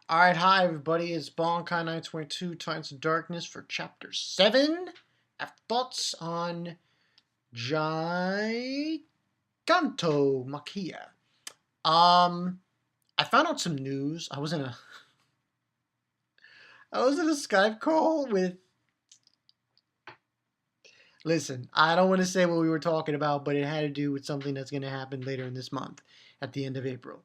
Alright, hi everybody, it's Bonkai 922 Times of Darkness for Chapter 7. Afterthoughts on Gigantomakhia. I found out some news. I was in a Skype call with... Listen, I don't want to say what we were talking about, but it had to do with something that's going to happen later in this month, at the end of April.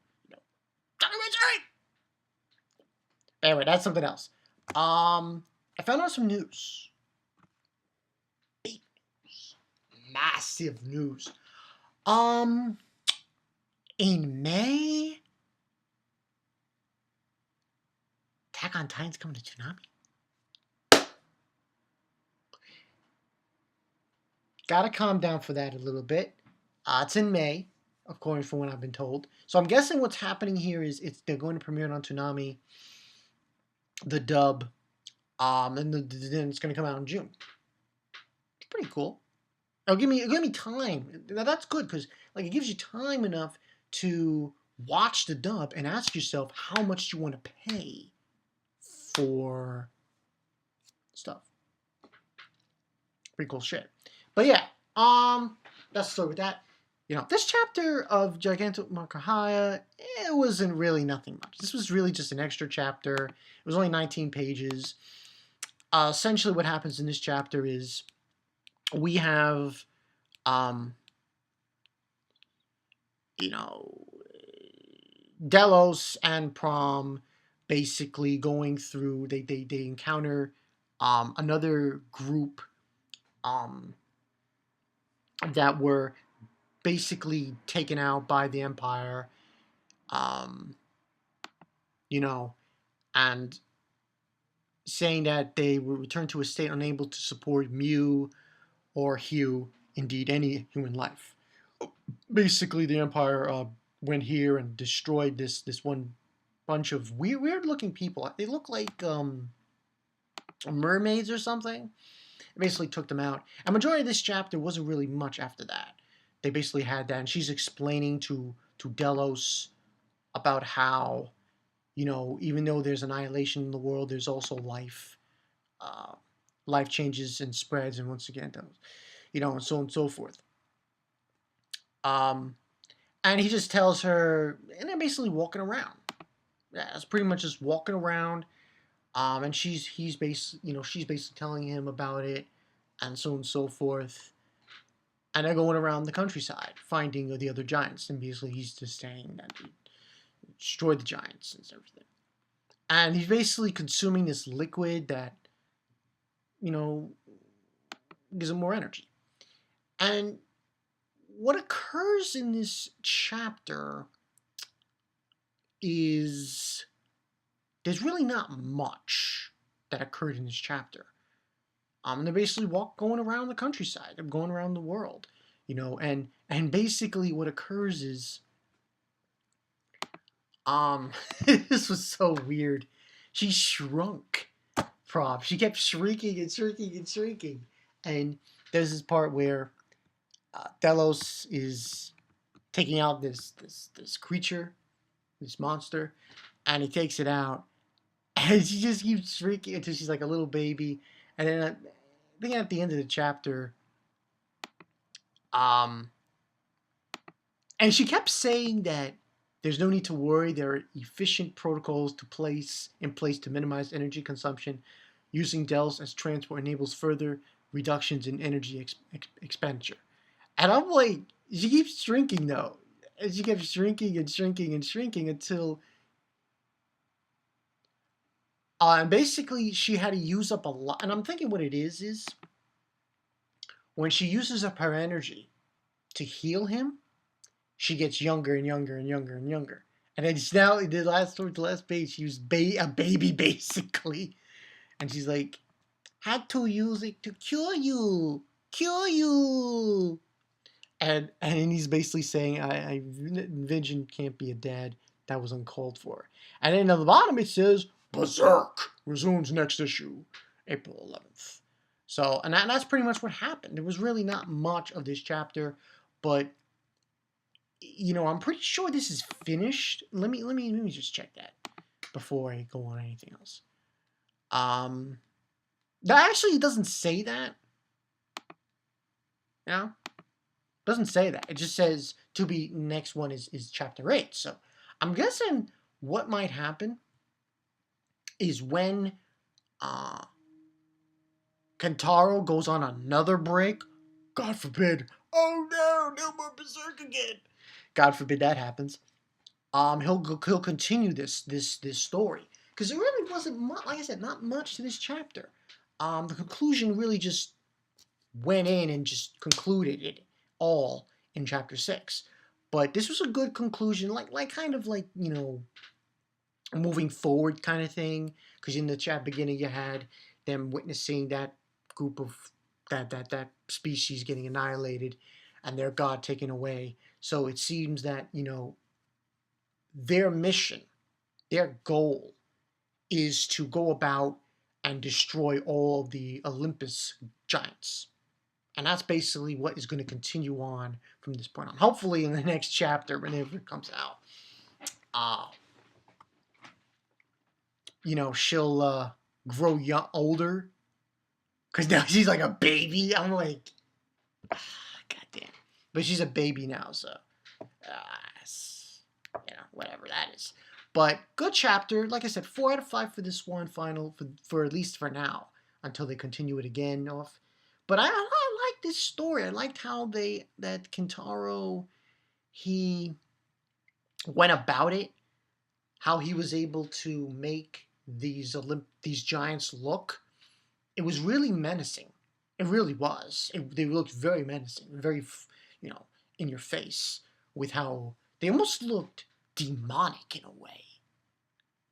Anyway, that's something else. I found out some news. Big news. Massive news. In May, Attack on Titan's coming to Toonami. Gotta calm down for that a little bit. It's in May, according to what I've been told. So I'm guessing what's happening here is they're going to premiere it on Toonami, the dub, and then it's going to come out in June. It's pretty cool. It'll give me time. Now that's good because it gives you time enough to watch the dub and ask yourself how much you want to pay for stuff. Pretty cool shit. But yeah, let's start with that. This chapter of Gigantomakhia, it wasn't really nothing much. This was really just an extra chapter. It was only 19 pages. Essentially what happens in this chapter is we have, Delos and Prome basically going through, they encounter another group that were basically taken out by the Empire, and saying that they will return to a state unable to support Mu or Hugh, indeed any human life. Basically, the Empire went here and destroyed this one bunch of weird looking people. They look like mermaids or something. It basically took them out. And majority of this chapter wasn't really much after that. They basically had that, and she's explaining to Delos about how, even though there's annihilation in the world, there's also life. Life changes and spreads, and once again, and so on and so forth. And he just tells her, and they're basically walking around. Yeah, it's pretty much just walking around. And she's basically telling him about it, and so on and so forth. And they're going around the countryside, finding the other giants. And basically he's just saying that he destroyed the giants and everything. And he's basically consuming this liquid that, gives him more energy. And what occurs in this chapter is there's really not much that occurred in this chapter. And they're basically going around the countryside. They're going around the world, and basically what occurs is, this was so weird. She shrunk, Prop. She kept shrinking and shrinking and shrinking. And there's this part where Delos is taking out this creature, this monster, and he takes it out, and she just keeps shrinking until she's like a little baby. And then I think at the end of the chapter, and she kept saying that there's no need to worry. There are efficient protocols in place to minimize energy consumption. Using Delos as transport enables further reductions in energy expenditure. And I'm like, she keeps shrinking though. And she kept shrinking and shrinking and shrinking until... and basically she had to use up a lot. And I'm thinking what it is when she uses up her energy to heal him, she gets younger and younger and younger and younger. And then now, the last page, she was a baby basically. And she's like, had to use it to cure you. And he's basically saying, I Vision can't be a dad. That was uncalled for. And then at the bottom it says, Berserk resumes next issue, April 11th. So, and that's pretty much what happened. There was really not much of this chapter, but, I'm pretty sure this is finished. Let me just check that. before I go on anything else. That actually doesn't say that. You know? Doesn't say that. It just says to be next one is chapter 8. So I'm guessing what might happen is when Kentaro goes on another break. God forbid. Oh no, no more Berserk again. God forbid that happens. He'll continue this story because there really wasn't much, like I said, not much to this chapter. The conclusion really just went in and just concluded it all in chapter 6. But this was a good conclusion, like kind of like, you know, moving forward kind of thing. Because in the chat beginning, you had them witnessing that group of that species getting annihilated, and their god taken away. So it seems that, you know, their mission, their goal, is to go about and destroy all of the Olympus giants. And that's basically what is going to continue on from this point on. Hopefully in the next chapter, whenever it comes out, you know, she'll grow older. Because now she's like a baby. I'm like, God damn. But she's a baby now, so, you know, whatever that is. But good chapter. Like I said, 4 out of 5 for this one final, for at least for now, until they continue it again off. But I like this story. I liked how that Kentaro, he went about it, how he was able to make these giants look. It was really menacing. It really was. They looked very menacing, very, you know, in your face, with how they almost looked demonic in a way.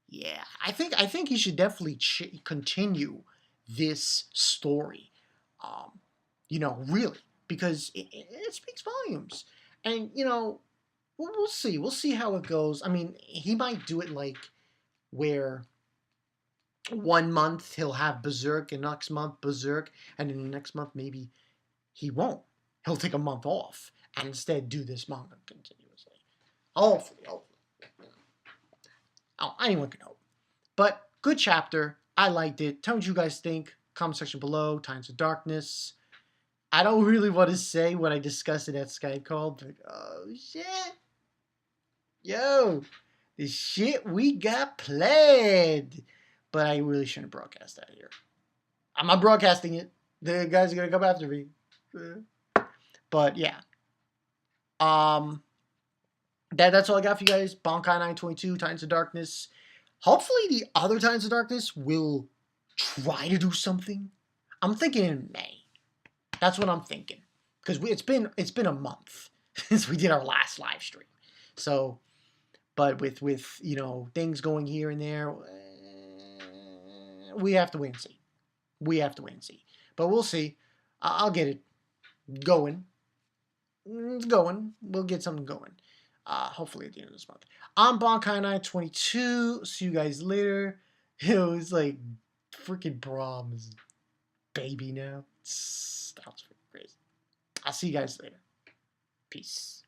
Yeah, I think he should definitely continue this story. You know, really, because it speaks volumes. And, you know, we'll see. We'll see how it goes. I mean, he might do it like where 1 month he'll have Berserk, and next month Berserk, and then the next month maybe he won't. He'll take a month off and instead do this manga continuously. Hopefully. Oh, anyone can hope. But good chapter. I liked it. Tell me what you guys think. Comment section below. Times of Darkness. I don't really want to say what I discussed in that Skype call, but oh shit. Yo, the shit we got planned. But I really shouldn't broadcast that here. I'm not broadcasting it. The guys are gonna come after me. But yeah. That's all I got for you guys. Bankai 922, Titans of Darkness. Hopefully the other Titans of Darkness will try to do something. I'm thinking in May. That's what I'm thinking. Because it's been a month since we did our last live stream. So, but with you know, things going here and there, we have to wait and see. But we'll see. I'll get it going. It's going. We'll get something going. Hopefully at the end of this month. I'm Bankai922. See you guys later. It was like freaking Brahms baby now. That's crazy. I'll see you guys later. Peace.